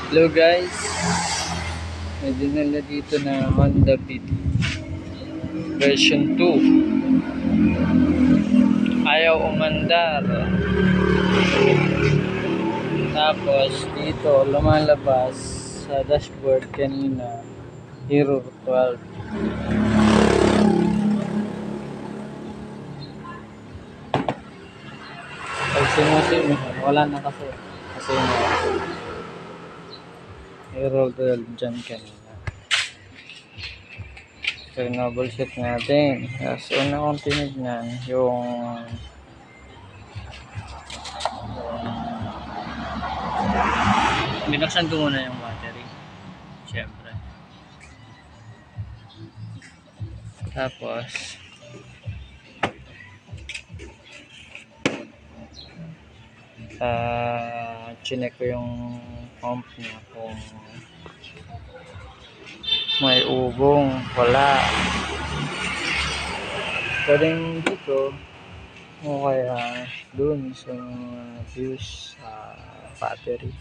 Hello guys, may dinala dito na Honda Beat version 2. Ayaw umandar. Tapos dito lumalabas sa dashboard kanina Hero 12. Pag sinusimuhan, wala na kasi Hero 12 dyan kanina. So, na-bullshit natin. So, una kong tinignan yung binuksan ko muna yung battery. Siyempre. Tapos, chinek ko yung pump niya kung may ubong, wala. Galing dito o kaya dun sa fuse sa battery.